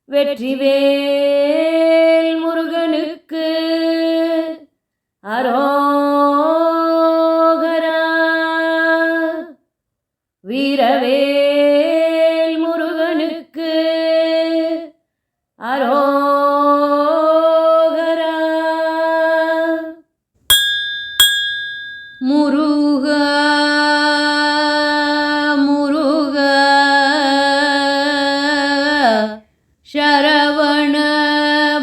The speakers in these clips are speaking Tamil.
வெற்றிவேல் முருகனுக்கு அரோகரா. வீரவேல் முருகனுக்கு அரோகரா. முருகா முருகா சரவண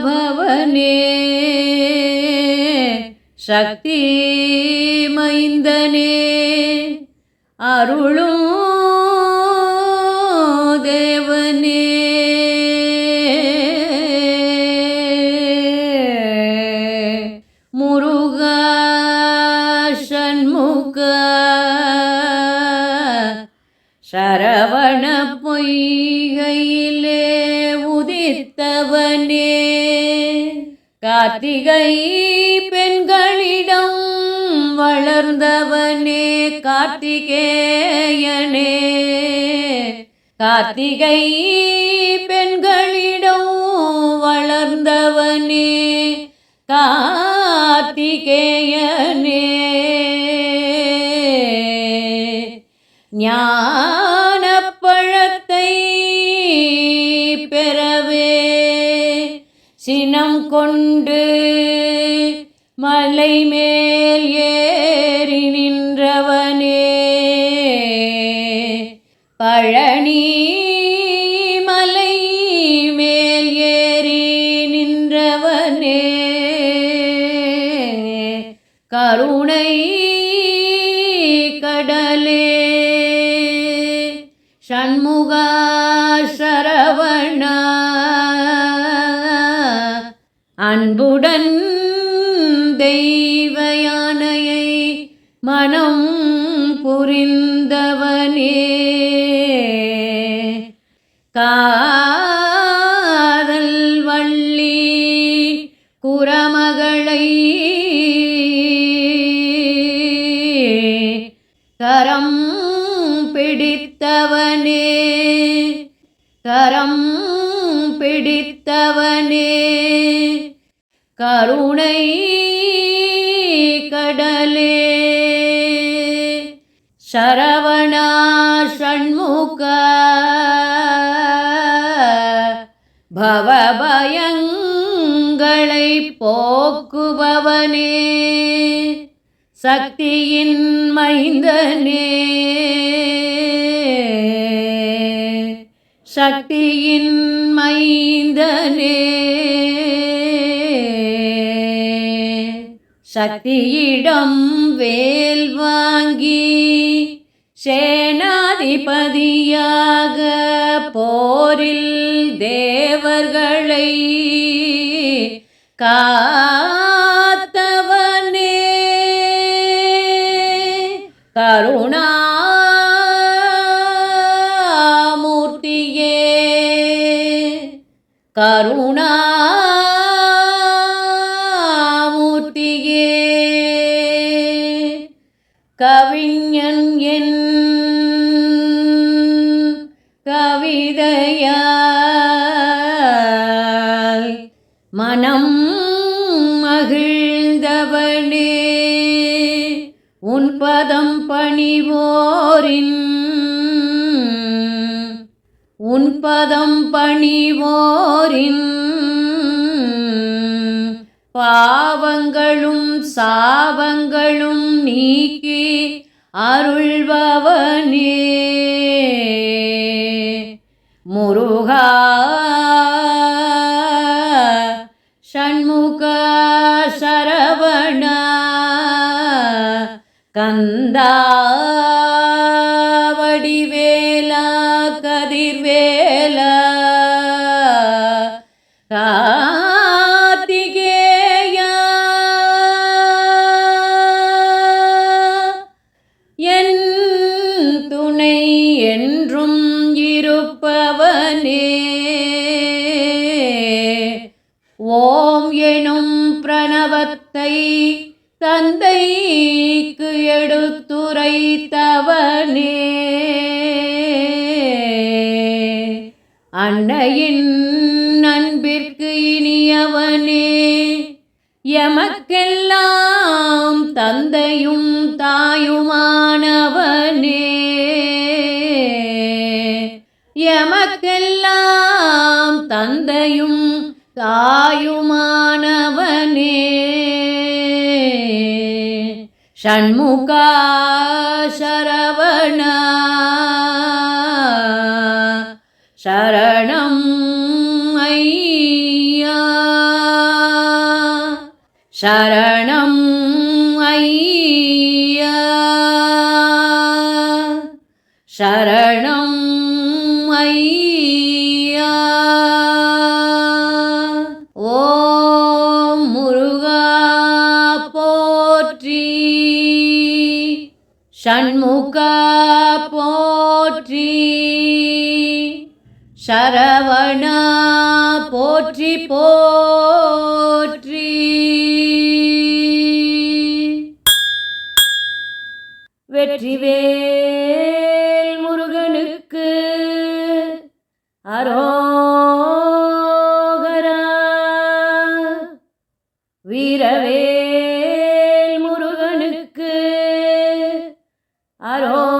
பவனே சக்தி மைந்தனே அருளும் தேவனே. முருகா சண்முகா சரவண பொய்கையிலே உதித்தவனே கார்த்திகை பெண்களிடம் வளர்ந்தவனே கார்த்திகேயனே. கார்த்திகை பெண்களிடம் வளர்ந்தவனே கார்த்திகேயனே. ஞானப்பழத்தை பெறவே சினம் கொண்டு மலை மேல் ஏறி நின்றவனே பழனி மலை மேல் ஏறி நின்றவனே கருணை கடலே சண்முகா சரவணா. அன்புடன் தெய்வ யானையை மனம் புரிந்தவனே காதல் வள்ளி குரமகளை கரம் பிடித்தவனே கரம் பிடித்தவனே கருணை கடலே சரவணா சண்முகா பவபயங்களை போக்குபவனே சக்தியின் மைந்தனே சக்தியின் மைந்தனே. சக்தியிடம் வேல் வாங்கி சேனாதிபதியாக போரில் தேவர்களை காத்தவனே கருணாமூர்த்தியே கருணாமூர்த்தியே. கவிஞன் என் கவிதையால் மனம் மகிழ்ந்தவனே உன் பதம் பணிவோரின் உன் பதம் பணிவோரின் பாவங்களும் சாபங்களும் நீக்கி அருள்பவனே முருகா சண்முகா சரவணா கந்தா வடிவேலா கதிர்வேலா கார்த்திகேயா என் துணை அன்பிற்கு இனியவனே, எமக்கெல்லாம் தந்தையும் தாயுமானவனே, எமக்கெல்லாம் தந்தையும் தாயுமானவனே, ஷண்முகா சரவணா சரணம் ஐயா, சரணம் ஐயா, சரணம் ஐயா. ஓம் முருகா போற்றி, ஷண்முகா போற்றி, சரவணா போற்றி போற்றி. வெற்றிவேல் முருகனுக்கு அரோகரா, வீரவேல் முருகனுக்கு அரோகரா.